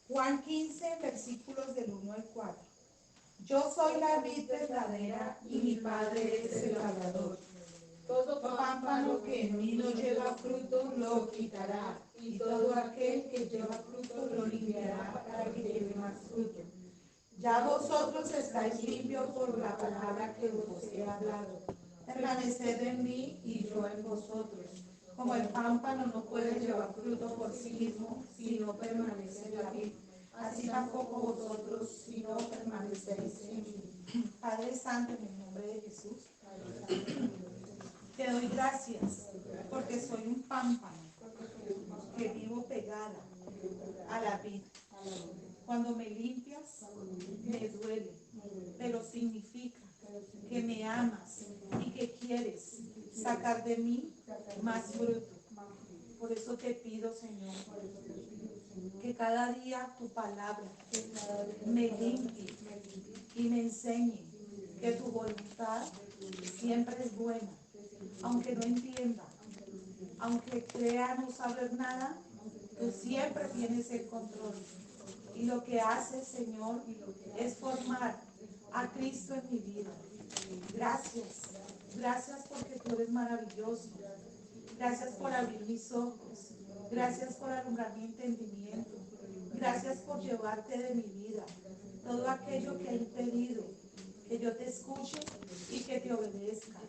Juan 15, versículos del 1 al 4. Yo soy la vid verdadera y mi Padre es el labrador. Todo pámpano que en mí no lleva fruto lo quitará, y todo aquel que lleva fruto lo limpiará para que lleve más fruto. Ya vosotros estáis limpios por la palabra que os he hablado. Permaneced en mí y yo en vosotros. Como el pámpano no puede llevar fruto por sí mismo si no permanece en la vid, así tampoco vosotros si no permanecéis en mí. Padre Santo, en el nombre de Jesús, te doy gracias porque soy un pámpano que vivo pegada a la vid. Cuando me limpias, me duele, pero significa que me amas y que quieres sacar de mí más fruto. Por eso te pido, Señor, que cada día tu palabra me limpie y me enseñe que tu voluntad siempre es buena, aunque no entienda, aunque crea no saber nada, tú siempre tienes el control. Y lo que haces, Señor, es formar a Cristo en mi vida. Gracias. Gracias porque tú eres maravilloso. Gracias por abrir mis ojos. Gracias por alumbrar mi entendimiento. Gracias por llevarte de mi vida todo aquello que ha impedido que yo te escuche y que te obedezca.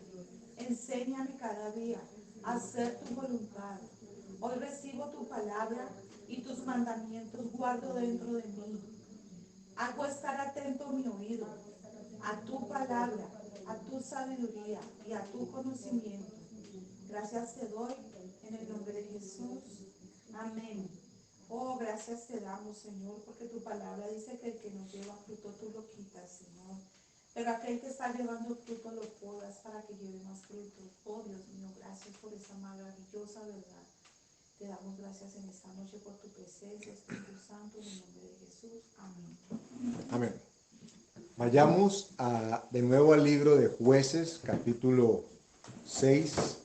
Enséñame cada día a hacer tu voluntad. Hoy recibo tu palabra y tus mandamientos guardo dentro de mí. Hago estar atento mi oído a tu palabra, a tu sabiduría y a tu conocimiento. Gracias te doy en el nombre de Jesús. Amén. Oh, gracias te damos, Señor, porque tu palabra dice que el que no lleva fruto tú lo quitas, Señor. Pero aquel que está llevando fruto lo podas para que lleve más fruto. Oh, Dios mío, gracias por esa maravillosa verdad. Te damos gracias en esta noche por tu presencia, Espíritu Santo, en el nombre de Jesús. Amén. Amén. Vayamos de nuevo al libro de Jueces, capítulo 6.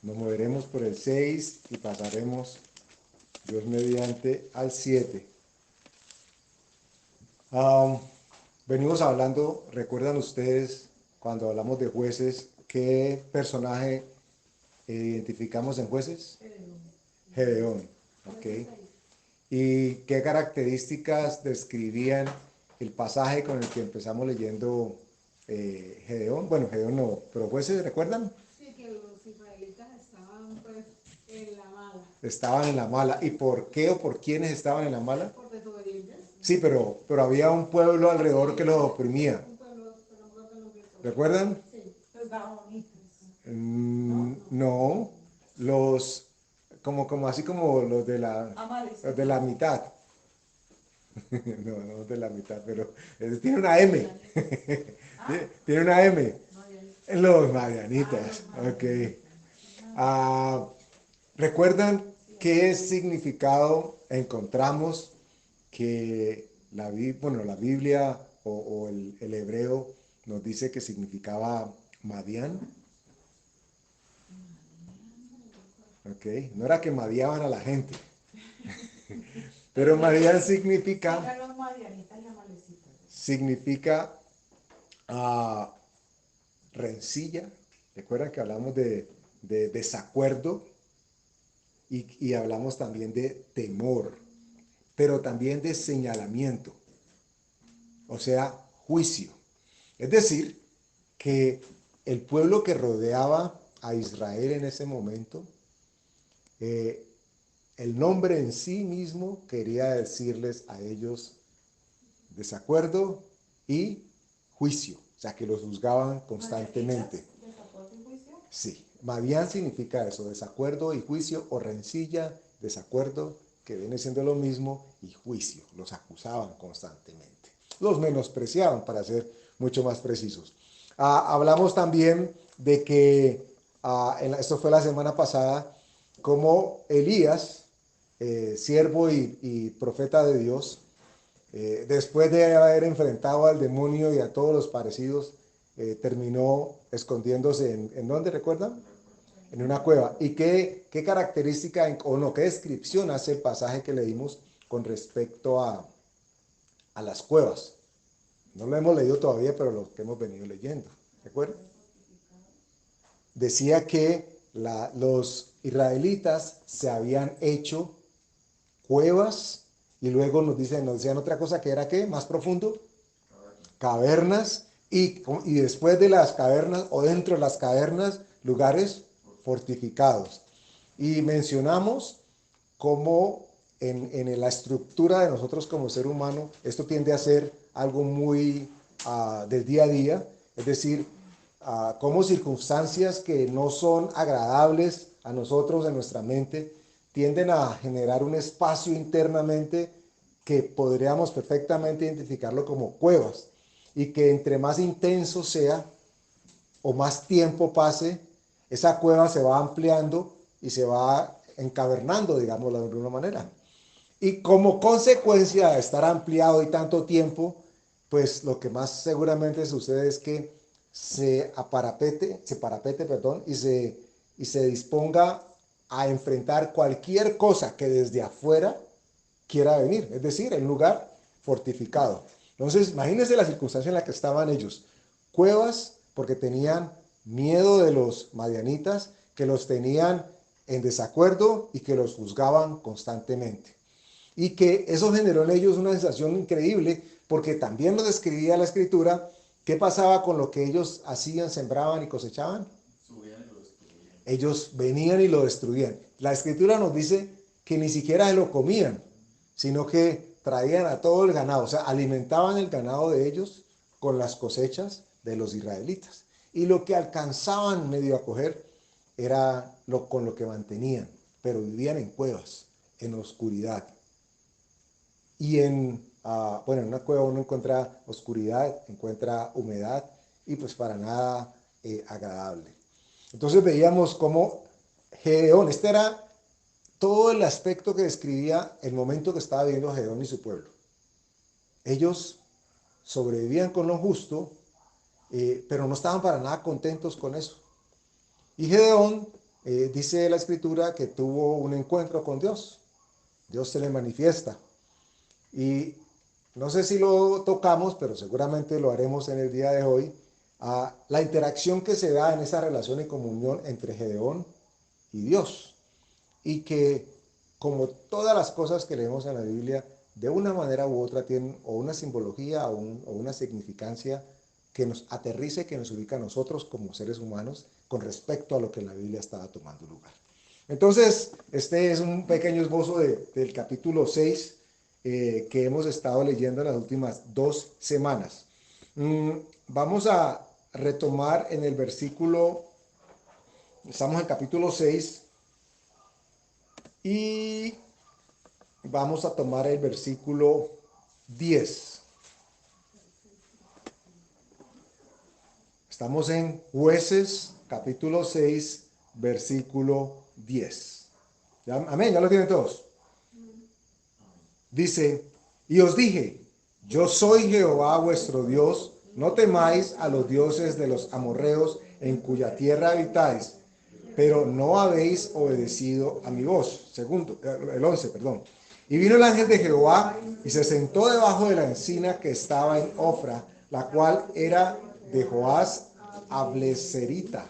Nos moveremos por el 6 y pasaremos, Dios mediante, al 7. Venimos hablando, ¿recuerdan ustedes cuando hablamos de jueces, qué personaje identificamos en jueces? Gedeón. Ok. ¿Y qué características describían el pasaje con el que empezamos leyendo Gedeón? Bueno, Gedeón no, pero jueces, ¿recuerdan? Sí, que los israelitas estaban pues en la mala. Estaban en la mala. ¿Y por qué o por quiénes estaban en la mala? Por desobedientes. Sí, pero había un pueblo alrededor que los oprimía. Un pueblo, pero no creo que lo que ¿Recuerdan? sí. Los gabaonitas. No, los, como así como los de la mitad. No de la mitad, pero tiene una M. Tiene una M. Los madianitas. Ok. ¿Recuerdan qué significado encontramos que la Biblia o el hebreo nos dice que significaba Madián? Ok, no era que madiaban a la gente, pero Madián significa rencilla. Recuerdan que hablamos de desacuerdo y hablamos también de temor, pero también de señalamiento, o sea, juicio. Es decir, que el pueblo que rodeaba a Israel en ese momento, el nombre en sí mismo quería decirles a ellos desacuerdo y juicio, o sea, que los juzgaban constantemente. ¿Desacuerdo y juicio? Sí, Madián significa eso, desacuerdo y juicio, o rencilla, desacuerdo, que viene siendo lo mismo, y juicio, los acusaban constantemente. Los menospreciaban, para ser mucho más precisos. Hablamos también de que, esto fue la semana pasada, como Elías, siervo y profeta de Dios, después de haber enfrentado al demonio y a todos los parecidos, terminó escondiéndose ¿en dónde, recuerdan? En una cueva. ¿Y qué característica o no, qué descripción hace el pasaje que leímos con respecto a las cuevas. No lo hemos leído todavía, pero lo que hemos venido leyendo. ¿De acuerdo? Decía que los israelitas se habían hecho cuevas y luego nos decían otra cosa que era ¿qué? Más profundo. Cavernas y después de las cavernas o dentro de las cavernas, lugares fortificados. Y mencionamos cómo en la estructura de nosotros como ser humano, esto tiende a ser algo muy del día a día, es decir, cómo circunstancias que no son agradables a nosotros en nuestra mente tienden a generar un espacio internamente que podríamos perfectamente identificarlo como cuevas y que entre más intenso sea o más tiempo pase, esa cueva se va ampliando y se va encavernando, digámoslo de alguna manera. Y como consecuencia de estar ampliado y tanto tiempo, pues lo que más seguramente sucede es que se parapete, y se disponga a enfrentar cualquier cosa que desde afuera quiera venir, es decir, el lugar fortificado. Entonces, imagínense la circunstancia en la que estaban ellos. Cuevas, porque tenían miedo de los madianitas, que los tenían en desacuerdo y que los juzgaban constantemente. Y que eso generó en ellos una sensación increíble, porque también nos describía la escritura qué pasaba con lo que ellos hacían, sembraban y cosechaban. Ellos venían y lo destruían. La escritura nos dice que ni siquiera se lo comían, sino que traían a todo el ganado, o sea, alimentaban el ganado de ellos con las cosechas de los israelitas. Y lo que alcanzaban medio a coger era con lo que mantenían, pero vivían en cuevas, en oscuridad. Y en una cueva uno encuentra oscuridad, encuentra humedad y pues para nada agradable. Entonces veíamos cómo Gedeón, este era todo el aspecto que describía el momento que estaba viviendo Gedeón y su pueblo. Ellos sobrevivían con lo justo, pero no estaban para nada contentos con eso. Y Gedeón, dice la escritura, que tuvo un encuentro con Dios. Dios se le manifiesta. Y no sé si lo tocamos, pero seguramente lo haremos en el día de hoy, la interacción que se da en esa relación y comunión entre Gedeón y Dios. Y que, como todas las cosas que leemos en la Biblia, de una manera u otra tienen o una simbología o una significancia que nos aterrice, que nos ubica a nosotros como seres humanos con respecto a lo que en la Biblia estaba tomando lugar. Entonces, este es un pequeño esbozo del capítulo 6 que hemos estado leyendo en las últimas 2 semanas. Vamos a retomar en el versículo, estamos en el capítulo 6 y vamos a tomar el versículo 10. Estamos en Jueces, capítulo 6, versículo 10. ¿Ya? Amén, ¿ya lo tienen todos? Dice, y os dije, yo soy Jehová vuestro Dios, no temáis a los dioses de los amorreos en cuya tierra habitáis, pero no habéis obedecido a mi voz. Segundo, el 11, perdón. Y vino el ángel de Jehová y se sentó debajo de la encina que estaba en Ofra, la cual era de Joás Ableserita.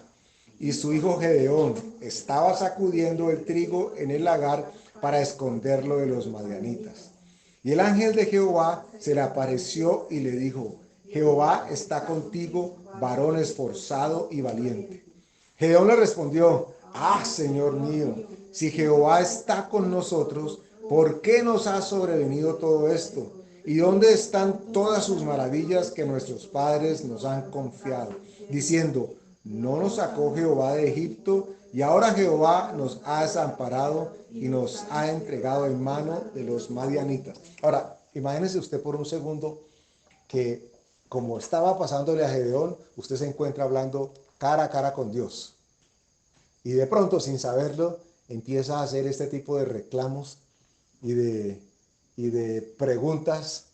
Y su hijo Gedeón estaba sacudiendo el trigo en el lagar para esconderlo de los madianitas. Y el ángel de Jehová se le apareció y le dijo, Jehová está contigo, varón esforzado y valiente. Gedeón le respondió, Señor mío, si Jehová está con nosotros, ¿por qué nos ha sobrevenido todo esto? ¿Y dónde están todas sus maravillas que nuestros padres nos han confiado? Diciendo, ¿no nos sacó Jehová de Egipto? Y ahora Jehová nos ha desamparado y nos ha entregado en mano de los madianitas. Ahora, imagínese usted por un segundo que como estaba pasándole a Gedeón, usted se encuentra hablando cara a cara con Dios. Y de pronto, sin saberlo, empieza a hacer este tipo de reclamos y de preguntas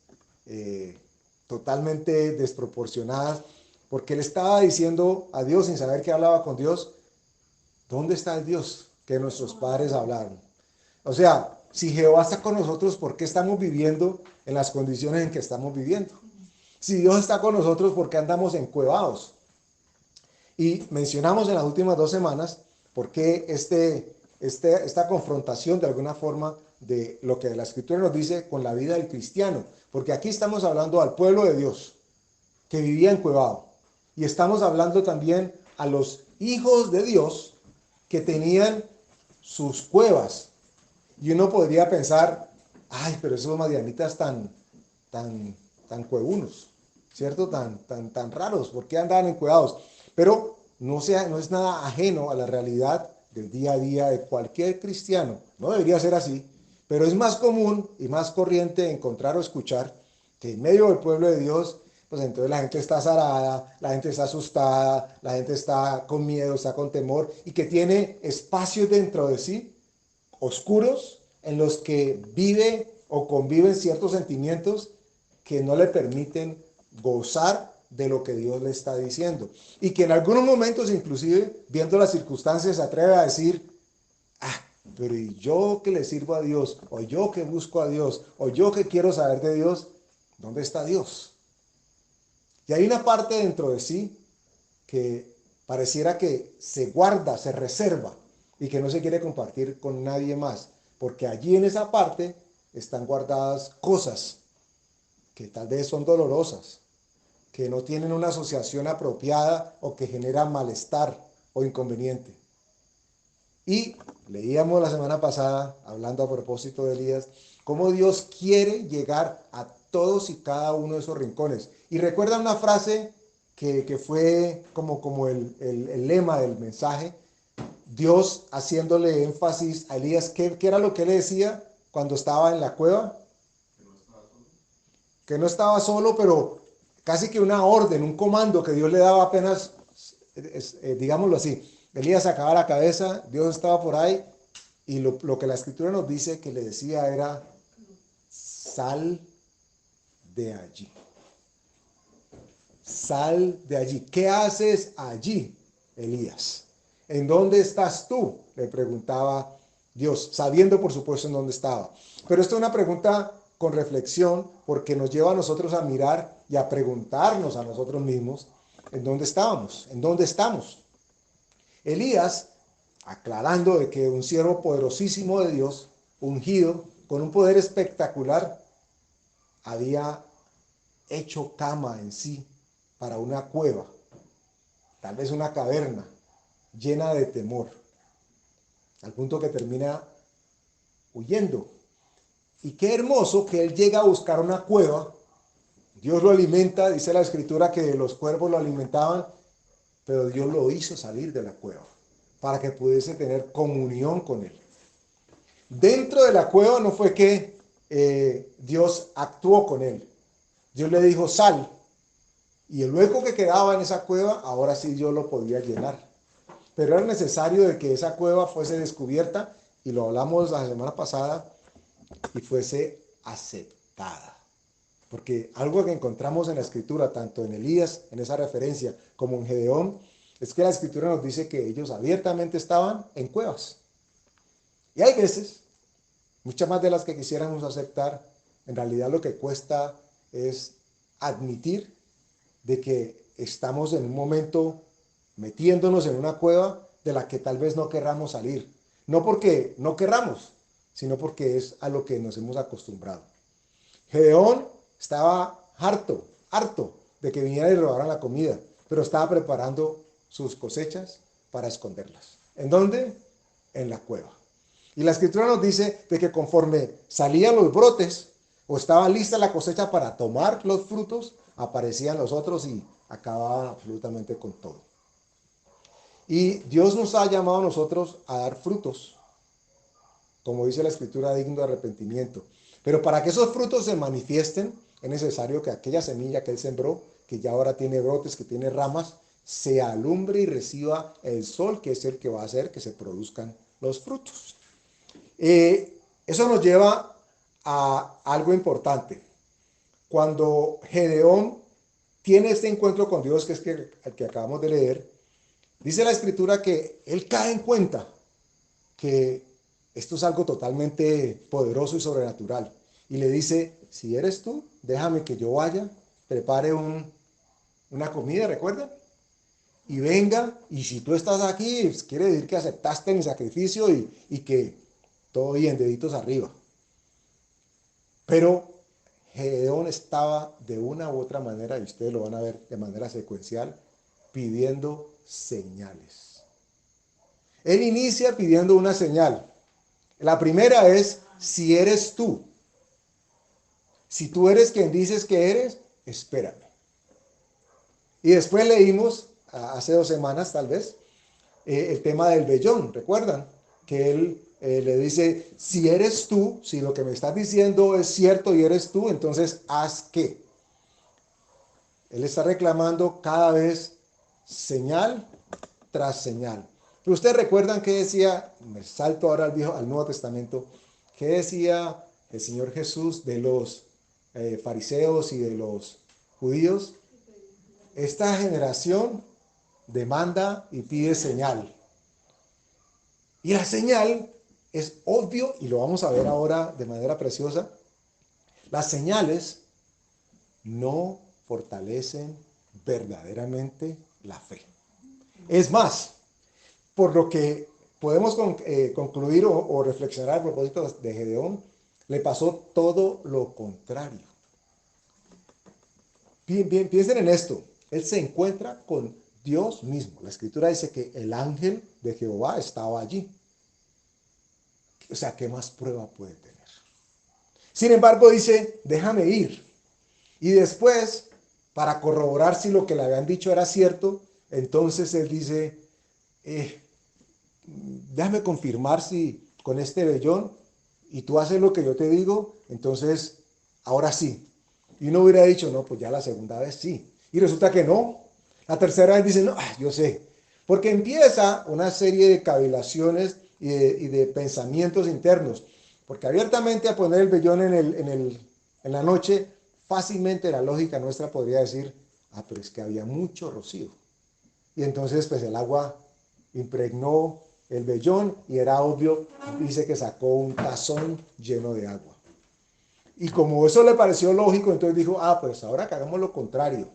totalmente desproporcionadas, porque le estaba diciendo a Dios, sin saber que hablaba con Dios, ¿dónde está el Dios que nuestros padres hablaron? O sea, Si Jehová está con nosotros, ¿por qué estamos viviendo en las condiciones en que estamos viviendo? Si Dios está con nosotros, ¿por qué andamos encuevados? Y mencionamos en las últimas 2 semanas por qué esta confrontación de alguna forma de lo que la Escritura nos dice con la vida del cristiano. Porque aquí estamos hablando al pueblo de Dios que vivía encuevado. Y estamos hablando también a los hijos de Dios que tenían sus cuevas. Y uno podría pensar, ay, pero esos madianitas tan cuevunos, ¿cierto? Tan raros, ¿por qué andaban encuevados? Pero no es nada ajeno a la realidad del día a día de cualquier cristiano. No debería ser así, pero es más común y más corriente encontrar o escuchar que en medio del pueblo de Dios, pues entonces la gente está azarada, la gente está asustada, la gente está con miedo, está con temor y que tiene espacios dentro de sí oscuros en los que vive o conviven ciertos sentimientos que no le permiten gozar de lo que Dios le está diciendo. Y que en algunos momentos, inclusive, viendo las circunstancias, se atreve a decir, ah, pero ¿y yo que le sirvo a Dios? O yo que busco a Dios, o yo que quiero saber de Dios, ¿dónde está Dios? Y hay una parte dentro de sí que pareciera que se guarda, se reserva y que no se quiere compartir con nadie más, porque allí en esa parte están guardadas cosas que tal vez son dolorosas, que no tienen una asociación apropiada o que generan malestar o inconveniente. Y leíamos la semana pasada, hablando a propósito de Elías, cómo Dios quiere llegar a todos y cada uno de esos rincones. Y recuerda una frase que fue como el lema del mensaje, Dios haciéndole énfasis a Elías, ¿qué era lo que le decía cuando estaba en la cueva? Que no estaba solo, pero casi que una orden, un comando que Dios le daba apenas, digámoslo así. Elías sacaba la cabeza, Dios estaba por ahí, y lo que la Escritura nos dice que le decía era, sal de allí. Sal de allí. ¿Qué haces allí, Elías? ¿En dónde estás tú? Le preguntaba Dios, sabiendo por supuesto en dónde estaba. Pero esto es una pregunta con reflexión porque nos lleva a nosotros a mirar y a preguntarnos a nosotros mismos en dónde estábamos, en dónde estamos. Elías, aclarando de que un siervo poderosísimo de Dios, ungido, con un poder espectacular, había hecho cama en sí para una cueva, tal vez una caverna llena de temor, al punto que termina huyendo. Y qué hermoso que él llega a buscar una cueva. Dios lo alimenta, dice la Escritura que los cuervos lo alimentaban, pero Dios lo hizo salir de la cueva para que pudiese tener comunión con él. Dentro de la cueva no fue que Dios actuó con él. Dios le dijo, sal. Y el hueco que quedaba en esa cueva, ahora sí Dios lo podía llenar. Pero era necesario de que esa cueva fuese descubierta, y lo hablamos la semana pasada, y fuese aceptada. Porque algo que encontramos en la Escritura, tanto en Elías, en esa referencia, como en Gedeón, es que la Escritura nos dice que ellos abiertamente estaban en cuevas. Y hay veces, muchas más de las que quisiéramos aceptar, en realidad lo que cuesta es admitir de que estamos en un momento metiéndonos en una cueva de la que tal vez no querramos salir. No porque no querramos, sino porque es a lo que nos hemos acostumbrado. Gedeón estaba harto de que vinieran y robaran la comida, pero estaba preparando sus cosechas para esconderlas. ¿En dónde? En la cueva. Y la Escritura nos dice de que conforme salían los brotes o estaba lista la cosecha para tomar los frutos, aparecían los otros y acababan absolutamente con todo. Y Dios nos ha llamado a nosotros a dar frutos, como dice la Escritura, digno de arrepentimiento. Pero para que esos frutos se manifiesten, es necesario que aquella semilla que Él sembró, que ya ahora tiene brotes, que tiene ramas, se alumbre y reciba el sol, que es el que va a hacer que se produzcan los frutos. Eso nos lleva a algo importante. Cuando Gedeón tiene este encuentro con Dios, que es el que acabamos de leer, dice la Escritura que él cae en cuenta que esto es algo totalmente poderoso y sobrenatural. Y le dice, si eres tú, déjame que yo vaya, prepare una comida, ¿recuerdan? Y venga, y si tú estás aquí, pues, quiere decir que aceptaste mi sacrificio y que todo bien, deditos arriba. Pero Gedeón estaba de una u otra manera, y ustedes lo van a ver de manera secuencial, pidiendo señales. Él inicia pidiendo una señal. La primera es, si eres tú. Si tú eres quien dices que eres, espérame. Y después leímos, hace 2 semanas tal vez, el tema del vellón, ¿recuerdan? Que él le dice, si eres tú, si lo que me estás diciendo es cierto y eres tú, entonces haz qué. Él está reclamando cada vez señal tras señal. Pero ustedes recuerdan que decía, me salto ahora al Nuevo Testamento, que decía el Señor Jesús de los fariseos y de los judíos. Esta generación demanda y pide señal. Y la señal es obvio, y lo vamos a ver ahora de manera preciosa, las señales no fortalecen verdaderamente la fe. Es más, por lo que podemos concluir o reflexionar a propósito de Gedeón, le pasó todo lo contrario. Piensen en esto. Él se encuentra con Dios mismo. La Escritura dice que el ángel de Jehová estaba allí. O sea, ¿qué más prueba puede tener? Sin embargo, dice, déjame ir. Y después, para corroborar si lo que le habían dicho era cierto, entonces él dice, déjame confirmar si con este vellón y tú haces lo que yo te digo, entonces ahora sí. Y uno hubiera dicho, no, pues ya la segunda vez sí. Y resulta que no. La tercera vez dice, no, yo sé. Porque empieza una serie de cavilaciones y de pensamientos internos. Porque abiertamente a poner el vellón en la noche, fácilmente la lógica nuestra podría decir, pero es que había mucho rocío. Y entonces pues el agua impregnó el vellón y era obvio, dice que sacó un tazón lleno de agua. Y como eso le pareció lógico, entonces dijo, pues ahora que hagamos lo contrario.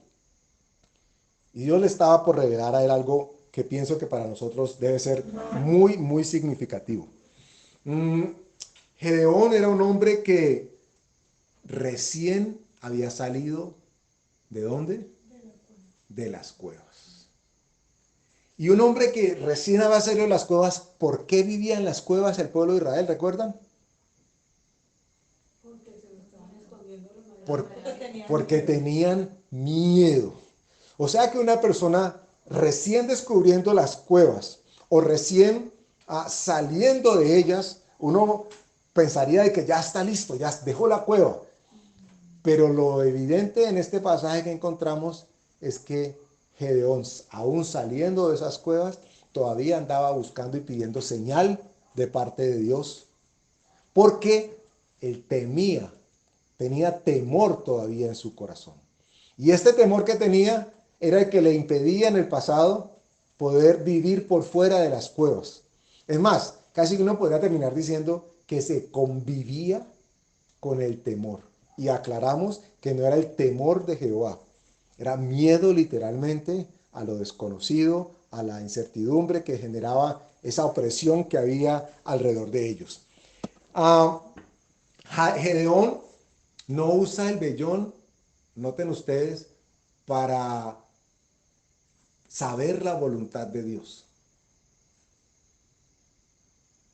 Y Dios le estaba por revelar a él algo que pienso que para nosotros debe ser muy, muy significativo. Gedeón era un hombre que recién había salido, ¿de dónde? De las cuevas. Y un hombre que recién había salido de las cuevas, ¿por qué vivía en las cuevas el pueblo de Israel? ¿Recuerdan? Porque tenían miedo. O sea que una persona recién descubriendo las cuevas o recién saliendo de ellas, uno pensaría de que ya está listo, ya dejó la cueva. Pero lo evidente en este pasaje que encontramos es que Gedeón, aún saliendo de esas cuevas, todavía andaba buscando y pidiendo señal de parte de Dios. Porque él tenía temor todavía en su corazón. Y este temor que tenía era el que le impedía en el pasado poder vivir por fuera de las cuevas. Es más, casi uno podría terminar diciendo que se convivía con el temor. Y aclaramos que no era el temor de Jehová, era miedo literalmente a lo desconocido, a la incertidumbre que generaba esa opresión que había alrededor de ellos. Gedeón no usa el vellón, noten ustedes, para saber la voluntad de Dios.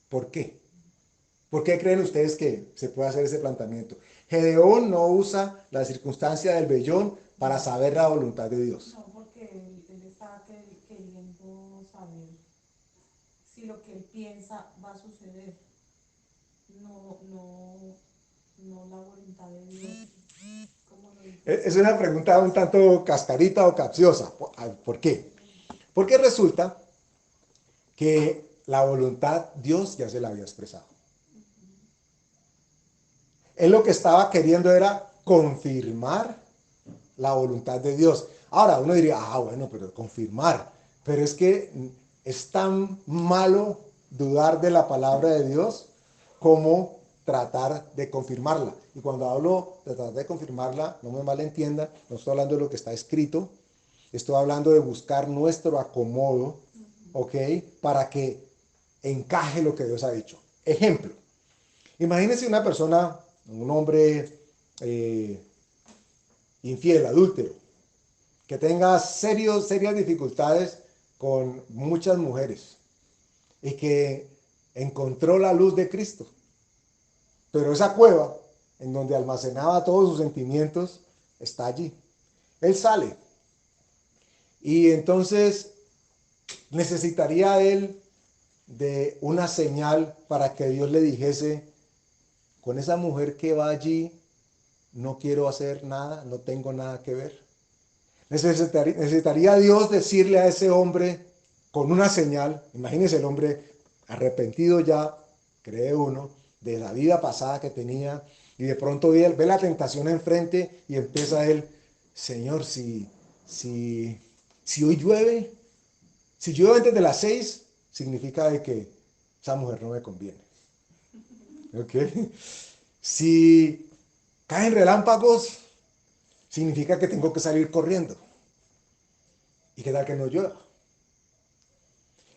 ¿Por qué? ¿Por qué creen ustedes que se puede hacer ese planteamiento? Gedeón no usa la circunstancia del vellón para saber la voluntad de Dios. No, porque él estaba queriendo saber si lo que él piensa va a suceder. No la voluntad de Dios. Es una pregunta un tanto cascarita o capciosa. ¿Por qué? Porque resulta que la voluntad Dios ya se la había expresado. Él lo que estaba queriendo era confirmar la voluntad de Dios. Ahora uno diría, bueno, pero confirmar. Pero es que es tan malo dudar de la palabra de Dios, cómo tratar de confirmarla. Y cuando hablo de tratar de confirmarla, no me malentiendan, no estoy hablando de lo que está escrito, estoy hablando de buscar nuestro acomodo, ¿ok? Para que encaje lo que Dios ha dicho. Ejemplo, imagínense una persona, un hombre infiel, adúltero, que tenga serias dificultades con muchas mujeres y que encontró la luz de Cristo. Pero esa cueva en donde almacenaba todos sus sentimientos está allí. Él sale y entonces necesitaría él de una señal para que Dios le dijese, con esa mujer que va allí no quiero hacer nada, no tengo nada que ver. Necesitaría Dios decirle a ese hombre con una señal, imagínese el hombre arrepentido ya, cree uno, de la vida pasada que tenía, y de pronto ve la tentación enfrente y empieza él, Señor, si hoy llueve, si llueve antes de las 6, significa de que esa mujer no me conviene. ¿Ok? Si caen relámpagos, significa que tengo que salir corriendo. ¿Y qué tal que no llueva?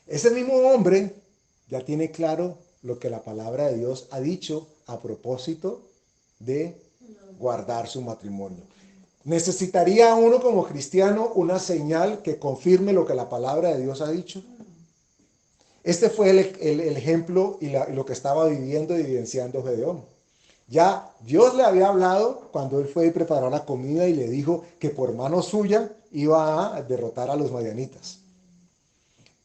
Ese mismo hombre ya tiene claro lo que la palabra de Dios ha dicho a propósito de guardar su matrimonio. ¿Necesitaría uno como cristiano una señal que confirme lo que la palabra de Dios ha dicho? Este fue el ejemplo y lo que estaba viviendo y evidenciando Gedeón. Ya Dios le había hablado cuando él fue y preparó la comida y le dijo que por mano suya iba a derrotar a los madianitas.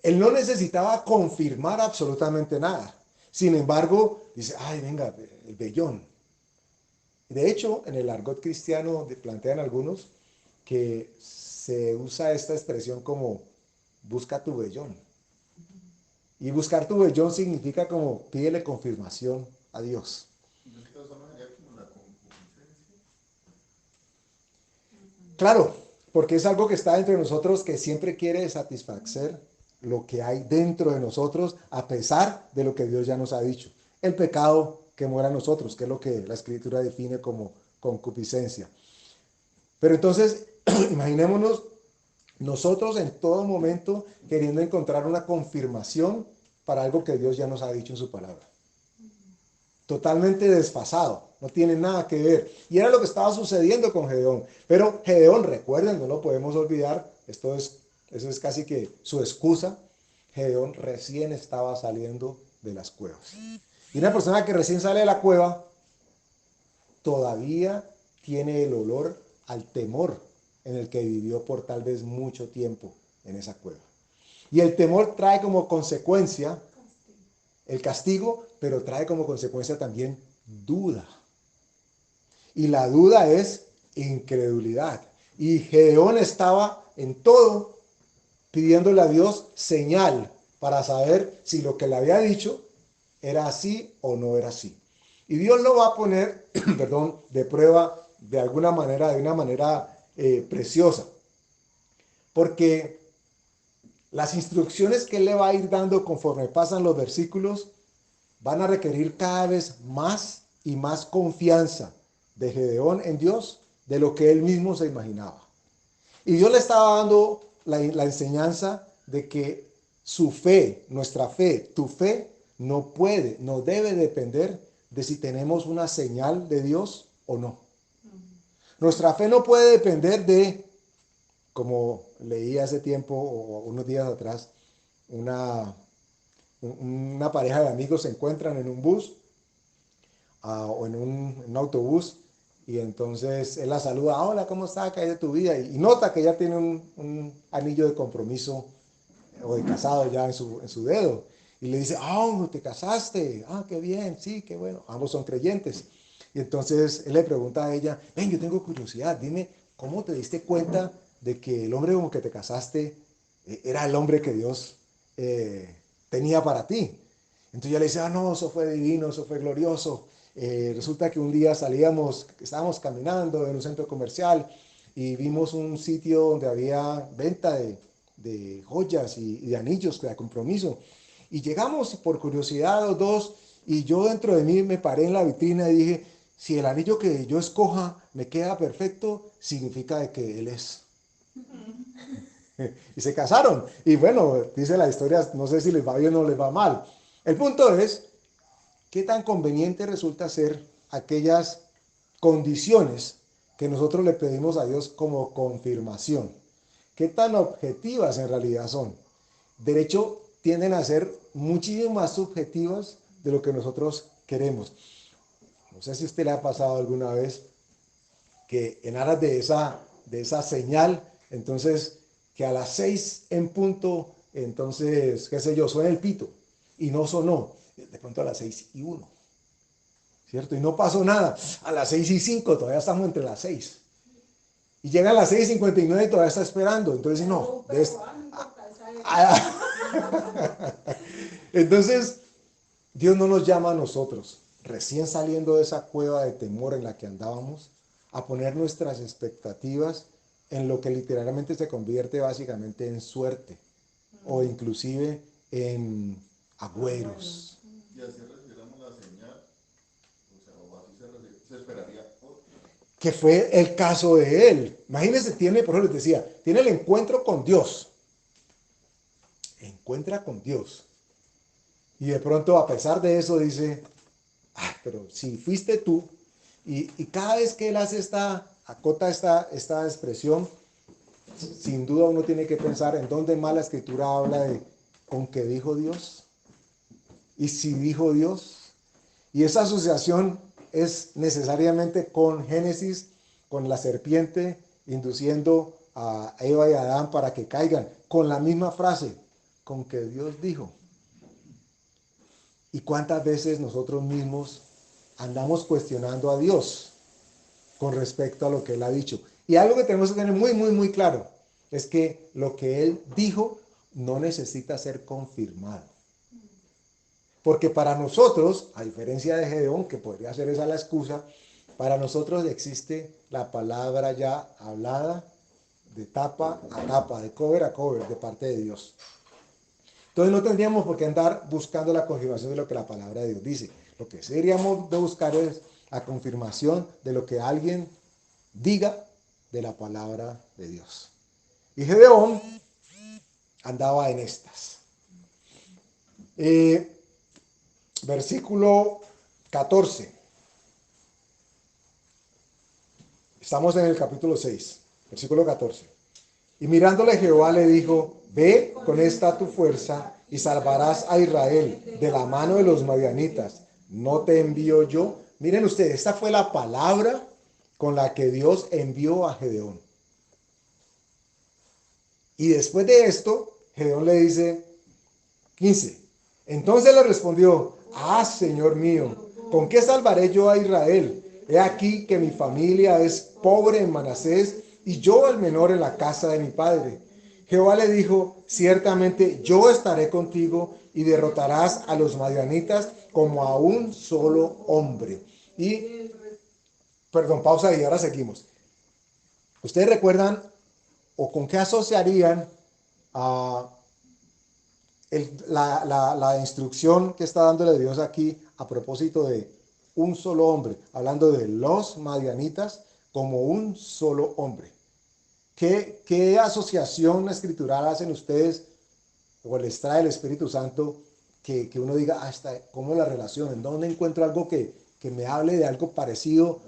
Él no necesitaba confirmar absolutamente nada. Sin embargo, dice, ay, venga, el vellón. De hecho, en el argot cristiano plantean algunos que se usa esta expresión como busca tu vellón. Y buscar tu vellón significa como pídele confirmación a Dios. Claro, porque es algo que está entre nosotros que siempre quiere satisfacer lo que hay dentro de nosotros a pesar de lo que Dios ya nos ha dicho. El pecado que muera en nosotros, que es lo que la Escritura define como concupiscencia. Pero entonces, imaginémonos nosotros en todo momento queriendo encontrar una confirmación para algo que Dios ya nos ha dicho en su palabra. Totalmente desfasado, no tiene nada que ver. Y era lo que estaba sucediendo con Gedeón. Pero Gedeón, recuerden, no lo podemos olvidar, eso es casi que su excusa. Gedeón recién estaba saliendo de las cuevas. Y una persona que recién sale de la cueva todavía tiene el olor al temor en el que vivió por tal vez mucho tiempo en esa cueva. Y el temor trae como consecuencia el castigo, pero trae como consecuencia también duda. Y la duda es incredulidad. Y Gedeón estaba en todo pidiéndole a Dios señal para saber si lo que le había dicho era así o no era así. Y Dios lo va a poner, perdón, de prueba de alguna manera, de una manera preciosa. Porque las instrucciones que Él le va a ir dando conforme pasan los versículos van a requerir cada vez más y más confianza de Gedeón en Dios de lo que él mismo se imaginaba. Y Dios le estaba dando la enseñanza de que su fe, nuestra fe, tu fe, no puede, no debe depender de si tenemos una señal de Dios o no. Nuestra fe no puede depender de, como leí hace tiempo o unos días atrás, una pareja de amigos se encuentran en un bus o en un autobús y entonces él la saluda, hola, ¿cómo está? ¿Qué hay de tu vida? Y nota que ella tiene un anillo de compromiso o de casado ya en su dedo. Y le dice, te casaste, qué bien, sí, qué bueno. Ambos son creyentes. Y entonces él le pregunta a ella, ven, yo tengo curiosidad, dime, ¿cómo te diste cuenta de que el hombre con que te casaste era el hombre que Dios tenía para ti? Entonces ella le dice, no, eso fue divino, eso fue glorioso. Resulta que un día estábamos caminando en un centro comercial y vimos un sitio donde había venta de joyas y de anillos de compromiso. Y llegamos por curiosidad los dos Y yo dentro de mí me paré en la vitrina y dije, si el anillo que yo escoja me queda perfecto, significa de que él es. Y se casaron. Y bueno, dice la historia, no sé si les va bien o les va mal. El punto es, ¿qué tan conveniente resulta ser aquellas condiciones que nosotros le pedimos a Dios como confirmación? ¿Qué tan objetivas en realidad son? De hecho, tienden a ser muchísimo más subjetivas de lo que nosotros queremos. No sé si a usted le ha pasado alguna vez que en aras de esa señal, entonces que a las 6 en punto, entonces, qué sé yo, suena el pito y no sonó, de pronto a las 6:01, ¿cierto? Y no pasó nada, a las 6:05, todavía estamos entre las 6. Y llega a las 6:59 y todavía está esperando, entonces no. Entonces, Dios no nos llama a nosotros, recién saliendo de esa cueva de temor en la que andábamos, a poner nuestras expectativas en lo que literalmente se convierte básicamente en suerte o inclusive en agüeros. Y así recibiéramos la señal, o sea, o así se esperaría. Que fue el caso de él. Imagínense, tiene, por ejemplo, les decía, tiene el encuentro con Dios. Encuentra con Dios. Y de pronto, a pesar de eso, dice, ah, pero si fuiste tú, y cada vez que él hace acota esta expresión, sin duda uno tiene que pensar en dónde más la escritura habla de con qué dijo Dios. Y si dijo Dios, y esa asociación es necesariamente con Génesis, con la serpiente, induciendo a Eva y a Adán para que caigan, con la misma frase, con que Dios dijo. ¿Y cuántas veces nosotros mismos andamos cuestionando a Dios con respecto a lo que Él ha dicho? Y algo que tenemos que tener muy, muy, muy claro es que lo que Él dijo no necesita ser confirmado. Porque para nosotros, a diferencia de Gedeón, que podría ser esa la excusa, para nosotros existe la palabra ya hablada de tapa a tapa, de cover a cover, de parte de Dios. Entonces no tendríamos por qué andar buscando la confirmación de lo que la palabra de Dios dice. Lo que sí deberíamos de buscar es la confirmación de lo que alguien diga de la palabra de Dios. Y Gedeón andaba en estas. Versículo 14. Estamos en el capítulo 6, versículo 14. Y mirándole Jehová le dijo, ve con esta tu fuerza y salvarás a Israel de la mano de los madianitas. ¿No te envío yo? Miren ustedes, esta fue la palabra con la que Dios envió a Gedeón. Y después de esto, Gedeón le dice, 15. Entonces le respondió, ah, Señor mío, ¿con qué salvaré yo a Israel? He aquí que mi familia es pobre en Manasés y yo el menor en la casa de mi padre. Jehová le dijo, ciertamente yo estaré contigo y derrotarás a los madianitas como a un solo hombre. Y, perdón, pausa y ahora seguimos. ¿Ustedes recuerdan o con qué asociarían a la instrucción que está dándole Dios aquí a propósito de un solo hombre, hablando de los madianitas como un solo hombre? ¿Qué asociación escritural hacen ustedes o les trae el Espíritu Santo que uno diga, ah, ¿cómo es la relación? ¿En dónde encuentro algo que me hable de algo parecido?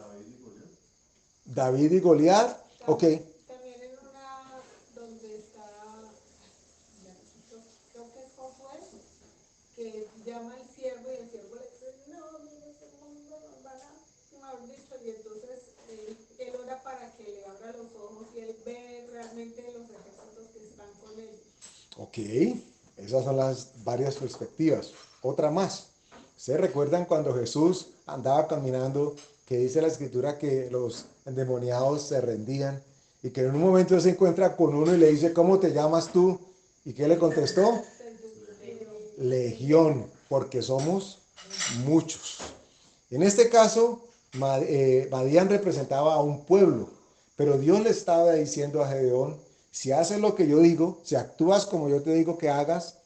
David y Goliat. Ok. También en una donde está, creo que es Josué, que llama al siervo y el siervo le dice, no, mira, ese mundo nos van a, mejor dicho, y entonces él ora para que le abra los ojos y él ve realmente los ejércitos que están con él. Ok, esas son las varias perspectivas. Otra más. ¿Ustedes recuerdan cuando Jesús andaba caminando, que dice la escritura que los endemoniados se rendían y que en un momento se encuentra con uno y le dice, ¿cómo te llamas tú? ¿Y qué le contestó? Legión, porque somos muchos. En este caso, Madián representaba a un pueblo, pero Dios le estaba diciendo a Gedeón, si haces lo que yo digo, si actúas como yo te digo que hagas,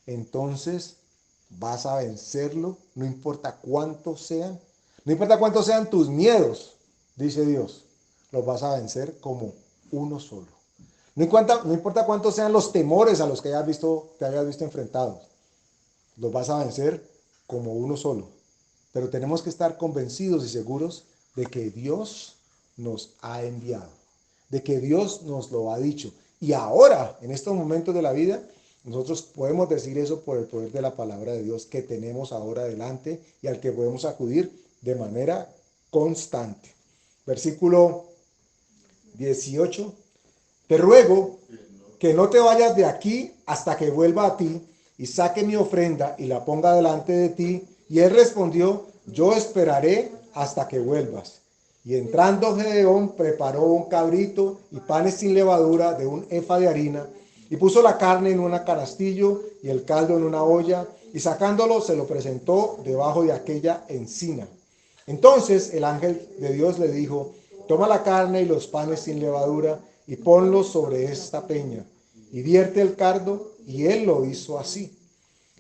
entonces vas a vencerlo, no importa cuántos sean. No importa cuántos sean tus miedos, dice Dios, los vas a vencer como uno solo. No importa cuántos sean los temores a los que te hayas visto enfrentados, los vas a vencer como uno solo. Pero tenemos que estar convencidos y seguros de que Dios nos ha enviado, de que Dios nos lo ha dicho. Y ahora, en estos momentos de la vida, nosotros podemos decir eso por el poder de la palabra de Dios que tenemos ahora delante y al que podemos acudir de manera constante. Versículo 18. Te ruego que no te vayas de aquí hasta que vuelva a ti y saque mi ofrenda y la ponga delante de ti. Y él respondió, yo esperaré hasta que vuelvas. Y entrando Gedeón preparó un cabrito y panes sin levadura de un efa de harina y puso la carne en un canastillo y el caldo en una olla y sacándolo se lo presentó debajo de aquella encina. Entonces el ángel de Dios le dijo, toma la carne y los panes sin levadura y ponlos sobre esta peña y vierte el caldo, y él lo hizo así.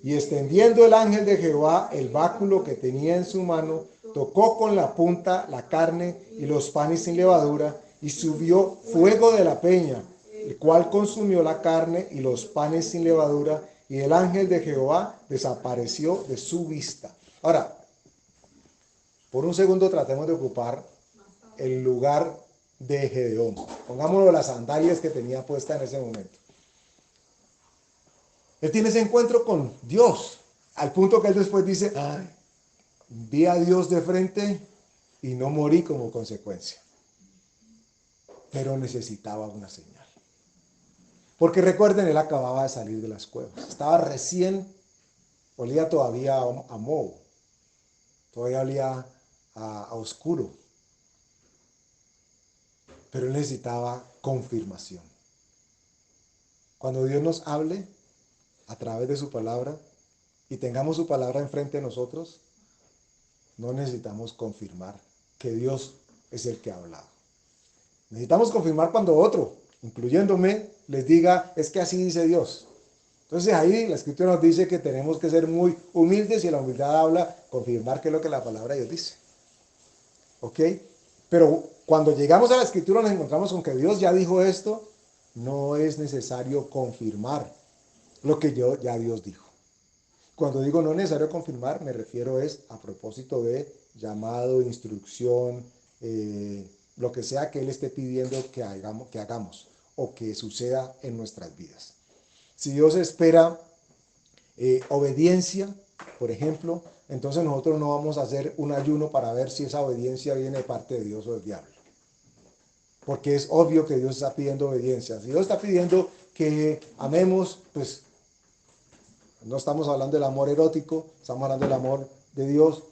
Y extendiendo el ángel de Jehová el báculo que tenía en su mano, tocó con la punta la carne y los panes sin levadura, y subió fuego de la peña, el cual consumió la carne y los panes sin levadura, y el ángel de Jehová desapareció de su vista. Ahora, por un segundo tratemos de ocupar el lugar de Gedeón. Pongámonos las sandalias que tenía puesta en ese momento. Él tiene ese encuentro con Dios, al punto que él después dice, ay, vi a Dios de frente y no morí como consecuencia. Pero necesitaba una señal. Porque recuerden, él acababa de salir de las cuevas. Estaba recién, olía todavía a moho. Todavía olía a oscuro. Pero él necesitaba confirmación. Cuando Dios nos hable a través de su palabra y tengamos su palabra enfrente de nosotros, no necesitamos confirmar que Dios es el que ha hablado. Necesitamos confirmar cuando otro, incluyéndome, les diga, es que así dice Dios. Entonces ahí la Escritura nos dice que tenemos que ser muy humildes y la humildad habla, confirmar que es lo que la palabra de Dios dice. ¿Ok? Pero cuando llegamos a la Escritura nos encontramos con que Dios ya dijo esto, no es necesario confirmar lo que ya Dios dijo. Cuando digo no es necesario confirmar, me refiero a propósito de llamado, instrucción, lo que sea que Él esté pidiendo que hagamos o que suceda en nuestras vidas. Si Dios espera obediencia, por ejemplo, entonces nosotros no vamos a hacer un ayuno para ver si esa obediencia viene de parte de Dios o del diablo. Porque es obvio que Dios está pidiendo obediencia. Si Dios está pidiendo que amemos, pues no estamos hablando del amor erótico, estamos hablando del amor de Dios.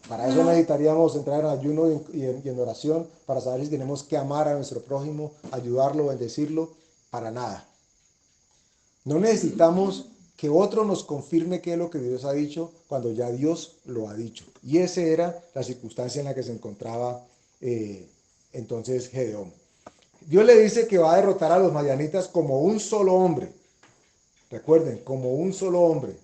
Para eso necesitaríamos entrar en ayuno y en oración para saber si tenemos que amar a nuestro prójimo, ayudarlo, bendecirlo, para nada. No necesitamos que otro nos confirme qué es lo que Dios ha dicho cuando ya Dios lo ha dicho. Y esa era la circunstancia en la que se encontraba entonces Gedeón. Dios le dice que va a derrotar a los madianitas como un solo hombre. Recuerden, como un solo hombre.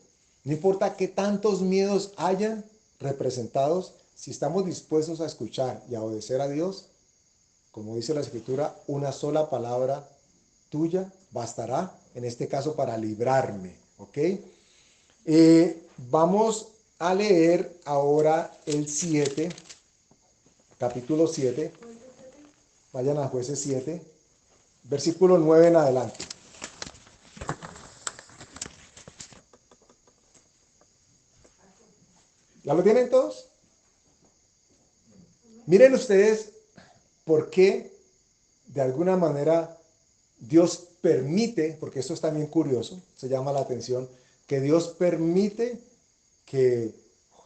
No importa qué tantos miedos hayan representados, si estamos dispuestos a escuchar y a obedecer a Dios, como dice la Escritura, una sola palabra tuya bastará, en este caso, para librarme. ¿Ok? Vamos a leer ahora el 7, capítulo 7. Vayan a Jueces 7, versículo 9 en adelante. ¿Ya lo tienen todos? Miren ustedes por qué de alguna manera Dios permite, porque esto es también curioso, se llama la atención, que Dios permite que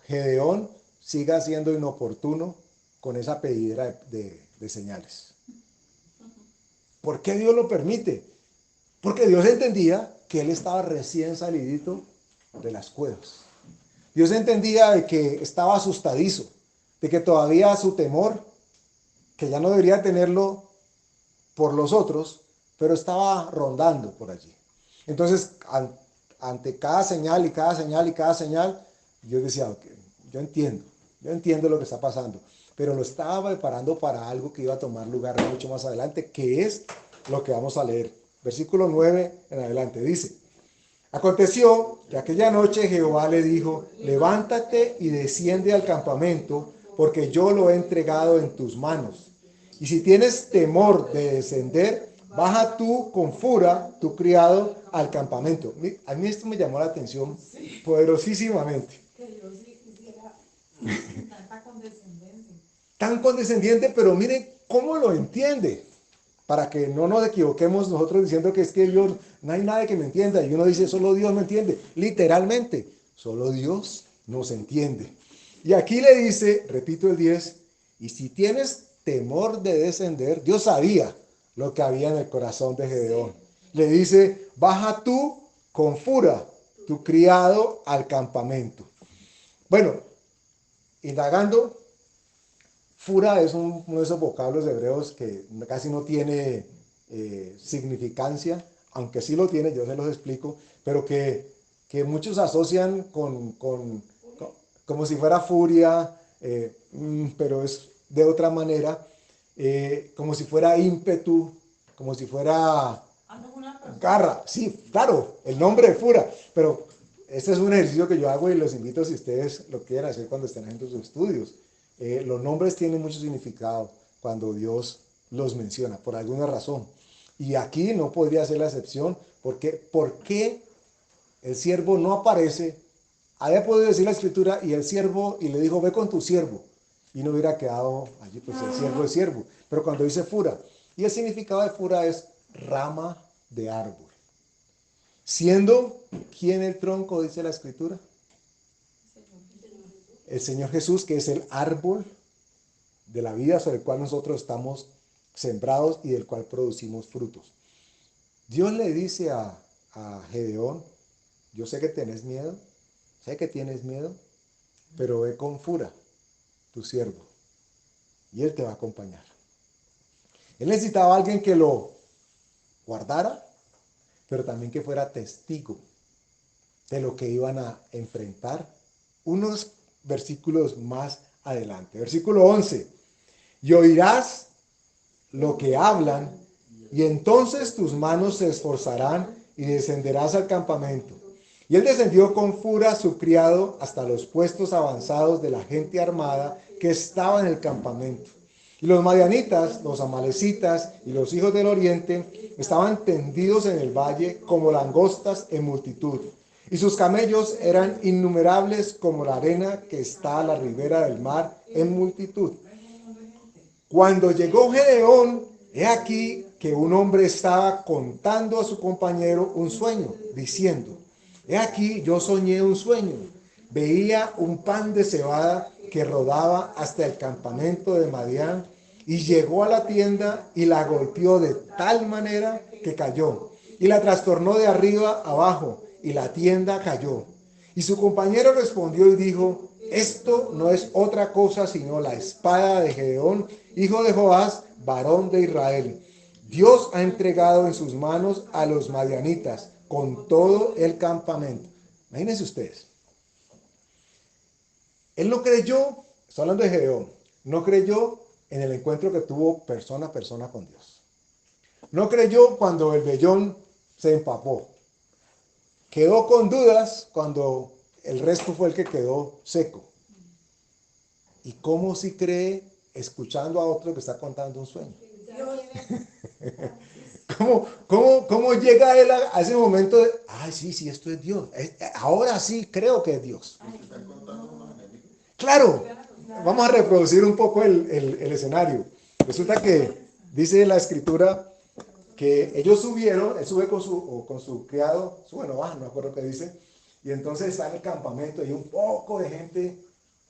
Gedeón siga siendo inoportuno con esa pedidera de señales. ¿Por qué Dios lo permite? Porque Dios entendía que él estaba recién salidito de las cuevas. Dios entendía de que estaba asustadizo, de que todavía su temor, que ya no debería tenerlo por los otros, pero estaba rondando por allí. Entonces, ante cada señal y cada señal y cada señal, yo decía, ok, yo entiendo lo que está pasando, pero lo estaba preparando para algo que iba a tomar lugar mucho más adelante, que es lo que vamos a leer. Versículo 9 en adelante dice: aconteció que aquella noche Jehová le dijo: levántate y desciende al campamento, porque yo lo he entregado en tus manos. Y si tienes temor de descender, baja tú con fura, tu criado, al campamento. A mí esto me llamó la atención poderosísimamente. Que Dios sí quisiera tanta condescendencia. Tan condescendiente, pero miren cómo lo entiende. Para que no nos equivoquemos nosotros diciendo que es que Dios, no hay nadie que me entienda. Y uno dice, solo Dios me entiende. Literalmente, solo Dios nos entiende. Y aquí le dice, repito el 10, y si tienes temor de descender, Dios sabía lo que había en el corazón de Gedeón. Le dice, baja tú con fura, tu criado, al campamento. Bueno, indagando, fura es uno de esos vocablos hebreos que casi no tiene significancia, aunque sí lo tiene, yo se los explico, pero que muchos asocian como si fuera furia, pero es de otra manera, como si fuera ímpetu, como si fuera garra. Sí, claro, el nombre de fura, pero este es un ejercicio que yo hago y los invito si ustedes lo quieren hacer cuando estén haciendo sus estudios. Los nombres tienen mucho significado cuando Dios los menciona, por alguna razón. Y aquí no podría ser la excepción, porque ¿por qué el siervo no aparece? Había podido decir la escritura y el siervo, y le dijo, ve con tu siervo, y no hubiera quedado allí, pues el siervo es siervo. Pero cuando dice fura, y el significado de fura es rama de árbol. Siendo, ¿quién el tronco, dice la escritura? El Señor Jesús, que es el árbol de la vida sobre el cual nosotros estamos sembrados y del cual producimos frutos. Dios le dice a Gedeón, yo sé que tienes miedo, pero ve con fura, tu siervo, y él te va a acompañar. Él necesitaba a alguien que lo guardara, pero también que fuera testigo de lo que iban a enfrentar unos versículos más adelante. Versículo 11. Y oirás lo que hablan, y entonces tus manos se esforzarán y descenderás al campamento. Y él descendió con fura su criado hasta los puestos avanzados de la gente armada que estaba en el campamento. Y los madianitas, los amalecitas y los hijos del oriente estaban tendidos en el valle como langostas en multitud. Y sus camellos eran innumerables como la arena que está a la ribera del mar en multitud. Cuando llegó Gedeón, he aquí que un hombre estaba contando a su compañero un sueño, diciendo, he aquí yo soñé un sueño. Veía un pan de cebada que rodaba hasta el campamento de Madián y llegó a la tienda y la golpeó de tal manera que cayó y la trastornó de arriba abajo y la tienda cayó. Y su compañero respondió y dijo, esto no es otra cosa sino la espada de Gedeón, hijo de Joás, varón de Israel. Dios ha entregado en sus manos a los madianitas con todo el campamento. Imagínense ustedes. Él no creyó, estoy hablando de Gedeón, no creyó en el encuentro que tuvo persona a persona con Dios. No creyó cuando el vellón se empapó. Quedó con dudas cuando el resto fue el que quedó seco. ¿Y cómo si cree escuchando a otro que está contando un sueño? ¿Cómo llega él a ese momento de, ay, sí, esto es Dios? Ahora sí creo que es Dios. Claro, vamos a reproducir un poco el escenario. Resulta que dice la escritura que ellos subieron, él sube con su criado, sube o baja, no me acuerdo qué dice, y entonces está en el campamento y un poco de gente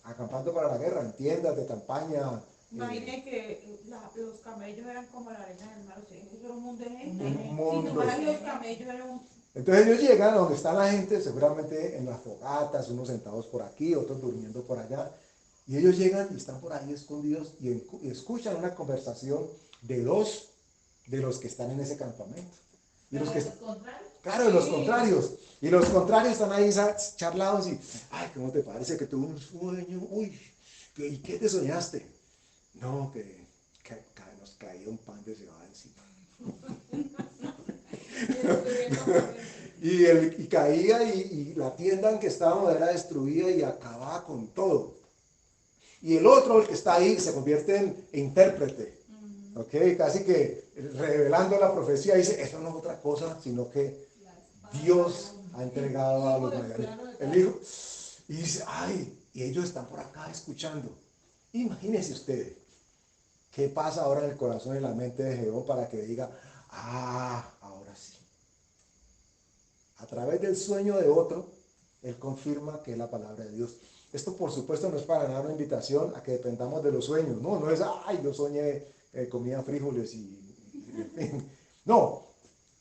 acampando para la guerra, en tiendas de campaña. Imaginen que los camellos eran como la arena del mar, o sea, eso era un mundo de gente. Un mundo. Si nomás los camellos eran un... Entonces ellos llegan a donde está la gente, seguramente en las fogatas, unos sentados por aquí, otros durmiendo por allá, y ellos llegan y están por ahí escondidos y escuchan una conversación de dos de los que están en ese campamento. Y los que, ¿Los contrarios? claro, los contrarios. Y los contrarios están ahí charlados y, ay, ¿cómo te parece que tuve un sueño? Uy, ¿y qué te soñaste? No, que nos caía un pan de cebada encima. Y caía y la tienda en que estábamos era destruida y acababa con todo. Y el otro, el que está ahí, se convierte en intérprete. ¿Ok? Casi que revelando la profecía dice, eso no es otra cosa, sino que Dios ha entregado a los madianitas. El hijo. Y dice, ay, y ellos están por acá escuchando. Imagínense ustedes, ¿qué pasa ahora en el corazón y la mente de Jehová para que diga, ah, ahora sí? A través del sueño de otro, él confirma que es la palabra de Dios. Esto, por supuesto, no es para nada una invitación a que dependamos de los sueños. No, no es, ay, yo soñé comía frijoles en fin. No,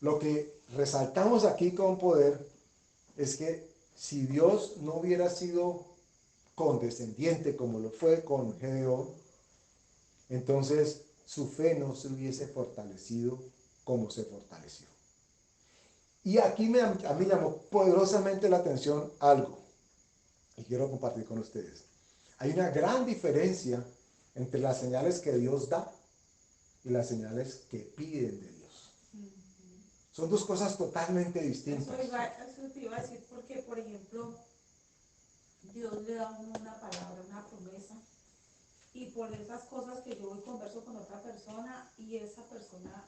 lo que resaltamos aquí con poder es que si Dios no hubiera sido condescendiente como lo fue con Gedeón, entonces su fe no se hubiese fortalecido como se fortaleció. Y aquí a mí llamó poderosamente la atención algo, y quiero compartir con ustedes. Hay una gran diferencia entre las señales que Dios da y las señales que piden de Dios. Son dos cosas totalmente distintas. Eso te iba a decir porque, por ejemplo, Dios le da a uno una palabra, una promesa, y por esas cosas que yo voy converso con otra persona y esa persona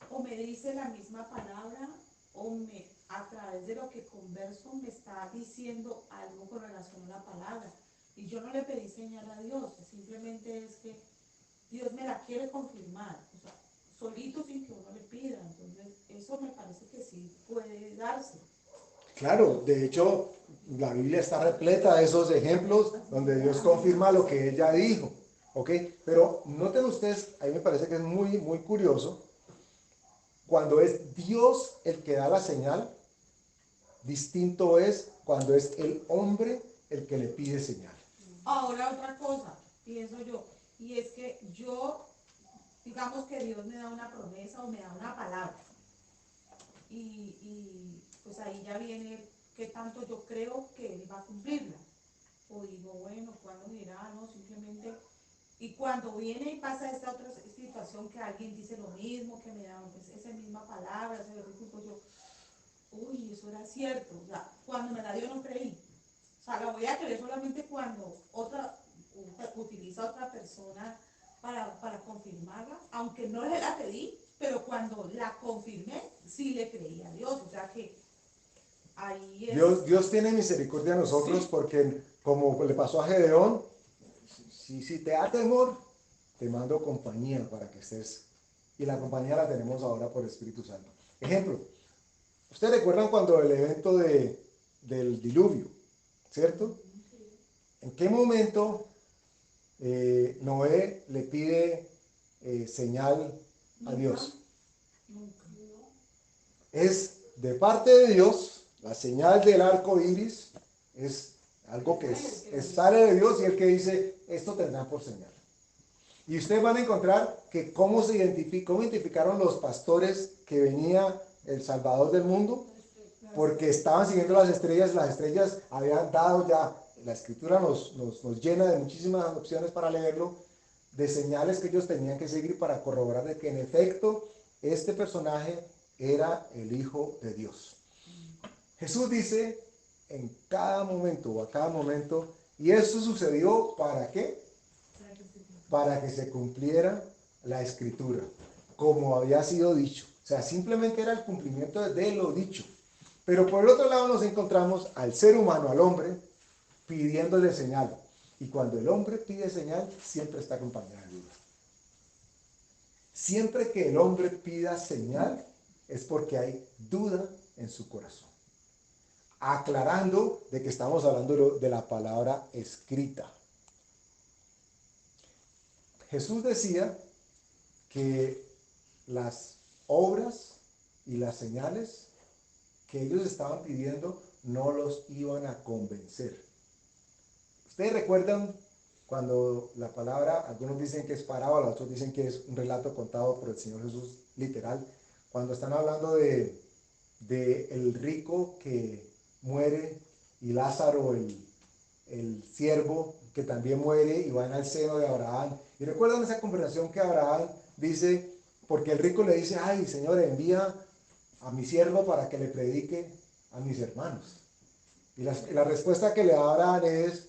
o me dice la misma palabra o a través de lo que converso me está diciendo algo con relación a la palabra. Y yo no le pedí señal a Dios, simplemente es que Dios me la quiere confirmar, o sea, solito sin que uno le pida. Entonces, eso me parece que sí puede darse. Claro, de hecho, la Biblia está repleta de esos ejemplos donde Dios confirma lo que Él ya dijo. ¿Ok? Pero noten ustedes, a mí me parece que es muy, muy curioso, cuando es Dios el que da la señal, distinto es cuando es el hombre el que le pide señal. Ahora otra cosa, pienso yo, y es que yo, digamos que Dios me da una promesa o me da una palabra, y pues ahí ya viene qué tanto yo creo que Él va a cumplirla. O digo, bueno, cuando dirá, no, simplemente, y cuando viene y pasa esta otra situación que alguien dice lo mismo, que me da pues, esa misma palabra, ese versículo, yo, uy, eso era cierto, o sea, cuando me la dio no creí. O sea, la voy a creer solamente cuando utiliza otra persona para confirmarla, aunque no le la pedí, pero cuando la confirmé, sí le creí a Dios. O sea que ahí es... Dios tiene misericordia de nosotros, sí, porque como le pasó a Gedeón, si te da temor, te mando compañía para que estés. Y la compañía la tenemos ahora por Espíritu Santo. Ejemplo, ustedes recuerdan cuando el evento del diluvio, ¿cierto? ¿En qué momento Noé le pide señal a Dios? Es de parte de Dios, la señal del arco iris es algo que sale de Dios y el que dice, esto tendrá por señal. Y ustedes van a encontrar que cómo identificaron los pastores que venía el Salvador del mundo, porque estaban siguiendo las estrellas habían dado ya, la escritura nos llena de muchísimas opciones para leerlo, de señales que ellos tenían que seguir para corroborar de que en efecto este personaje era el Hijo de Dios. Jesús dice en cada momento o a cada momento, y esto sucedió ¿para qué? Para que se cumpliera la escritura, como había sido dicho. O sea, simplemente era el cumplimiento de lo dicho. Pero por el otro lado nos encontramos al ser humano, al hombre, pidiéndole señal. Y cuando el hombre pide señal, siempre está acompañado de duda. Siempre que el hombre pida señal, es porque hay duda en su corazón. Aclarando de que estamos hablando de la palabra escrita. Jesús decía que las obras y las señales que ellos estaban pidiendo no los iban a convencer. Ustedes recuerdan cuando la palabra, algunos dicen que es parábola, otros dicen que es un relato contado por el Señor Jesús literal, cuando están hablando de el rico que muere y Lázaro, el siervo que también muere y van al seno de Abraham. Y recuerdan esa conversación que Abraham dice, porque el rico le dice, ay Señor, envía a mi siervo para que le predique a mis hermanos. Y la respuesta que le da Abraham es,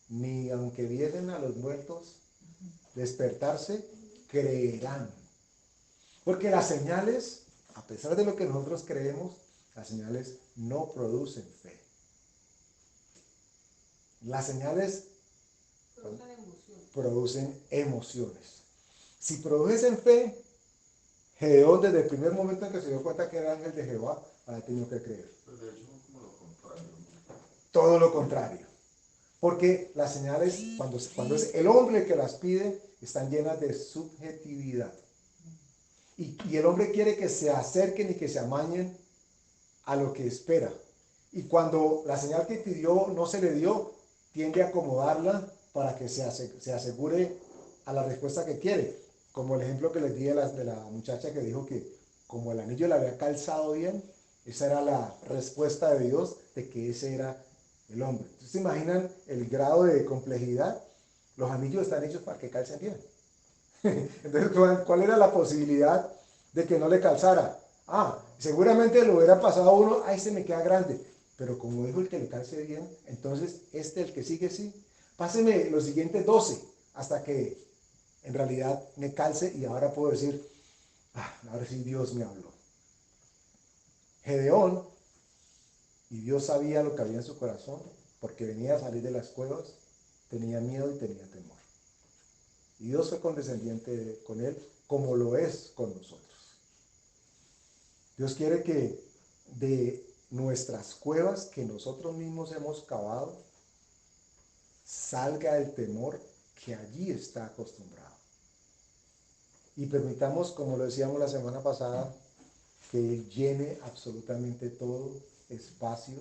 ni aunque vienen a los muertos despertarse, creerán. Porque las señales, a pesar de lo que nosotros creemos, las señales no producen fe. Las señales producen emociones. Si produjesen fe, Gedeón desde el primer momento en que se dio cuenta que era ángel de Jehová, había tenido que creer. Pues de hecho, como lo contrario, ¿no? Todo lo contrario. Porque las señales, cuando es el hombre el que las pide, están llenas de subjetividad. Y el hombre quiere que se acerquen y que se amañen a lo que espera. Y cuando la señal que pidió no se le dio, tiende a acomodarla para que se asegure a la respuesta que quiere. Como el ejemplo que les di de la muchacha que dijo que como el anillo le había calzado bien, esa era la respuesta de Dios de que ese era el hombre. Entonces, ¿se imaginan el grado de complejidad? Los anillos están hechos para que calcen bien. Entonces, ¿cuál era la posibilidad de que no le calzara? Seguramente lo hubiera pasado a uno, se me queda grande. Pero como dijo el que le calce bien, entonces el que sigue, sí. Páseme los siguientes 12 hasta que en realidad me calce y ahora puedo decir, ahora sí Dios me habló. Gedeón, y Dios sabía lo que había en su corazón, porque venía a salir de las cuevas, tenía miedo y tenía temor. Y Dios fue condescendiente con él, como lo es con nosotros. Dios quiere que de nuestras cuevas que nosotros mismos hemos cavado, salga el temor que allí está acostumbrado. Y permitamos, como lo decíamos la semana pasada, que Él llene absolutamente todo espacio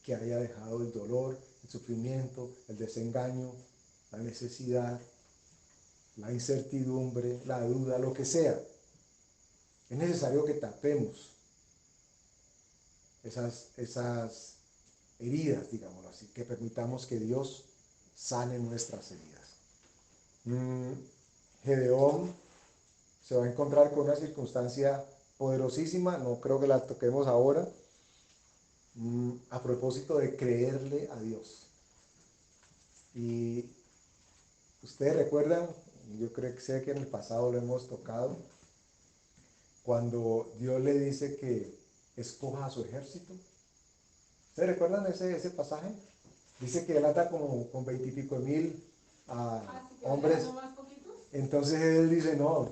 que haya dejado el dolor, el sufrimiento, el desengaño, la necesidad, la incertidumbre, la duda, lo que sea. Es necesario que tapemos esas heridas, digámoslo así, que permitamos que Dios sane nuestras heridas. Gedeón se va a encontrar con una circunstancia poderosísima, no creo que la toquemos ahora, a propósito de creerle a Dios. Y ustedes recuerdan, yo sé que en el pasado lo hemos tocado, cuando Dios le dice que escoja a su ejército. ¿Ustedes recuerdan ese pasaje? Dice que él ata como con 20 y pico mil hombres. Entonces él dice, no,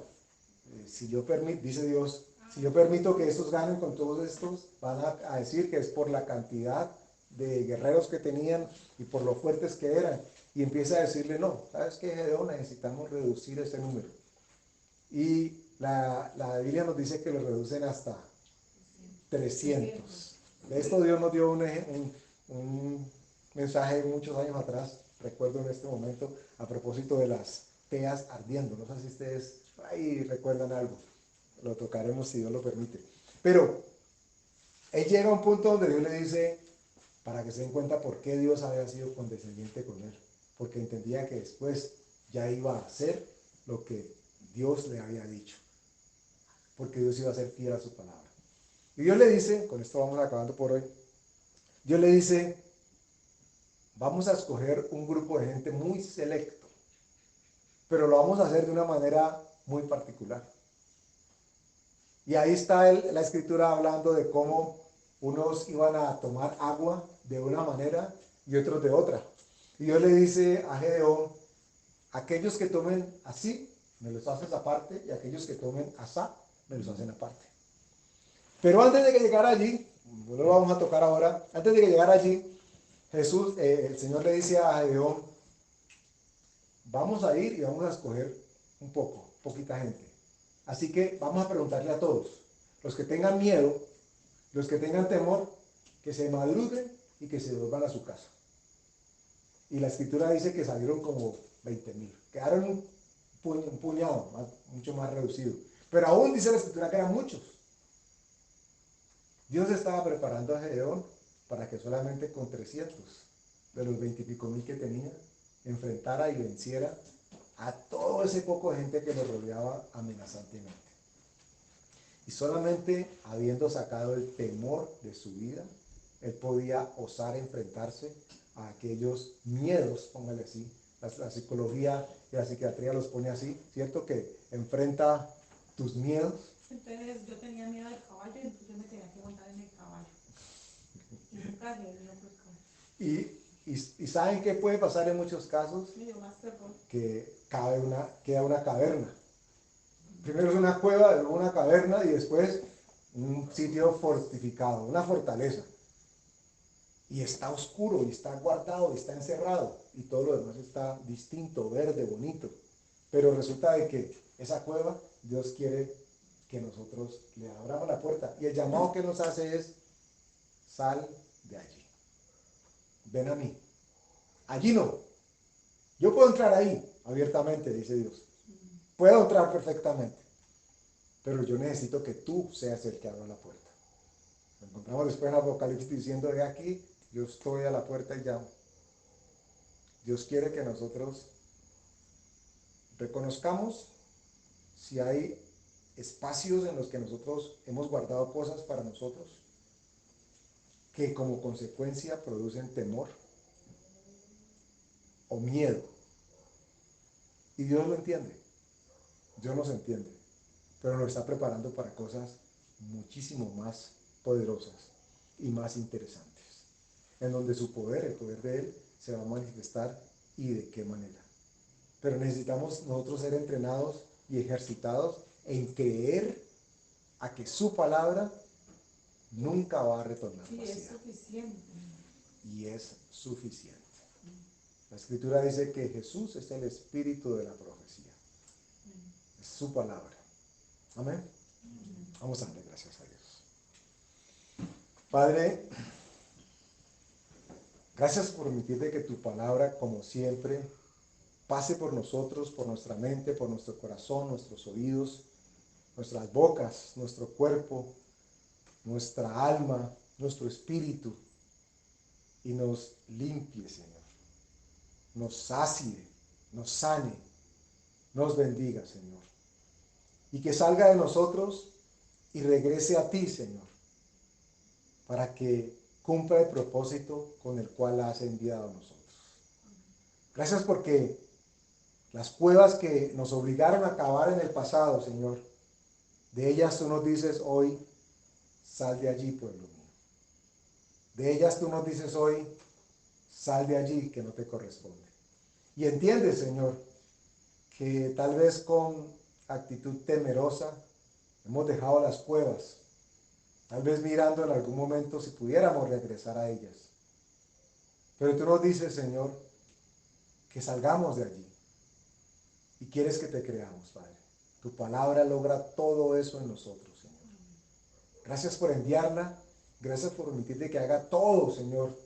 si yo permito, dice Dios, si yo permito que estos ganen con todos estos, van a decir que es por la cantidad de guerreros que tenían y por lo fuertes que eran. Y empieza a decirle, no, ¿sabes qué, Gedeón? Necesitamos reducir ese número. Y la Biblia nos dice que lo reducen hasta 300. De esto Dios nos dio un mensaje muchos años atrás, recuerdo en este momento, a propósito de las teas ardiendo. No sé si ustedes ahí recuerdan algo. Lo tocaremos si Dios lo permite. Pero él llega a un punto donde Dios le dice, para que se den cuenta por qué Dios había sido condescendiente con él. Porque entendía que después ya iba a hacer lo que Dios le había dicho. Porque Dios iba a ser fiel a su palabra. Y Dios le dice, con esto vamos acabando por hoy, Dios le dice, vamos a escoger un grupo de gente muy selecto, pero lo vamos a hacer de una manera muy particular. Y ahí está la escritura hablando de cómo unos iban a tomar agua de una manera y otros de otra. Y Dios le dice a Gedeón, aquellos que tomen así, me los haces aparte, y aquellos que tomen asá, me los hacen aparte. Pero antes de que llegara allí, no lo vamos a tocar ahora, antes de que llegara allí, el Señor le dice a Gedeón, vamos a ir y vamos a escoger poquita gente. Así que vamos a preguntarle a todos, los que tengan miedo, los que tengan temor, que se madruguen y que se vuelvan a su casa. Y la escritura dice que salieron como 20,000, quedaron un puñado, mucho más reducido. Pero aún dice la escritura que eran muchos. Dios estaba preparando a Gedeón para que solamente con 300 de los 20 y pico mil que tenía, enfrentara y venciera a todo ese poco de gente que lo rodeaba amenazantemente. Y solamente habiendo sacado el temor de su vida, él podía osar enfrentarse a aquellos miedos, póngale así. La psicología y la psiquiatría los pone así, ¿cierto? Que enfrenta tus miedos. Entonces yo tenía miedo del caballo y entonces yo me tenía que montar en el caballo. Y nunca se dio por caballo. Y ¿saben qué puede pasar en muchos casos? Me dio más terror. Que queda una caverna. Primero es una cueva, luego una caverna y después un sitio fortificado, una fortaleza. Y está oscuro, y está guardado, y está encerrado, y todo lo demás está distinto, verde, bonito. Pero resulta de que esa cueva, Dios quiere que nosotros le abramos la puerta. Y el llamado que nos hace es, sal de allí. Ven a mí. Allí no. Yo puedo entrar ahí, abiertamente, dice Dios. Puedo entrar perfectamente. Pero yo necesito que tú seas el que abra la puerta. Lo encontramos después en Apocalipsis diciendo, he aquí, yo estoy a la puerta y llamo. Dios quiere que nosotros reconozcamos si hay espacios en los que nosotros hemos guardado cosas para nosotros que como consecuencia producen temor o miedo. Y Dios lo entiende. Dios nos entiende. Pero nos está preparando para cosas muchísimo más poderosas y más interesantes. En donde su poder, el poder de Él, se va a manifestar y de qué manera. Pero necesitamos nosotros ser entrenados y ejercitados en creer a que su palabra nunca va a retornar Sí, vacía. es suficiente. Y es suficiente. La Escritura dice que Jesús es el espíritu de la profecía. Es su palabra. Amén. Vamos a darle gracias a Dios. Padre, gracias por permitirte que tu palabra, como siempre, pase por nosotros, por nuestra mente, por nuestro corazón, nuestros oídos, nuestras bocas, nuestro cuerpo, nuestra alma, nuestro espíritu, y nos limpie, Señor. Nos sacie, nos sane, nos bendiga, Señor. Y que salga de nosotros y regrese a ti, Señor, para que cumpla el propósito con el cual la has enviado a nosotros. Gracias porque las cuevas que nos obligaron a cavar en el pasado, Señor, de ellas tú nos dices hoy, sal de allí, pueblo mío. De ellas tú nos dices hoy, sal de allí, que no te corresponde. Y entiende, Señor, que tal vez con actitud temerosa hemos dejado las cuevas, tal vez mirando en algún momento si pudiéramos regresar a ellas. Pero tú nos dices, Señor, que salgamos de allí. Y quieres que te creamos, Padre. Tu palabra logra todo eso en nosotros, Señor. Gracias por enviarla. Gracias por permitirte que haga todo, Señor,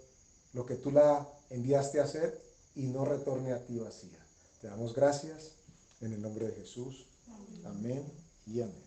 lo que tú la enviaste a hacer y no retorne a ti vacía. Te damos gracias en el nombre de Jesús. Amén y amén.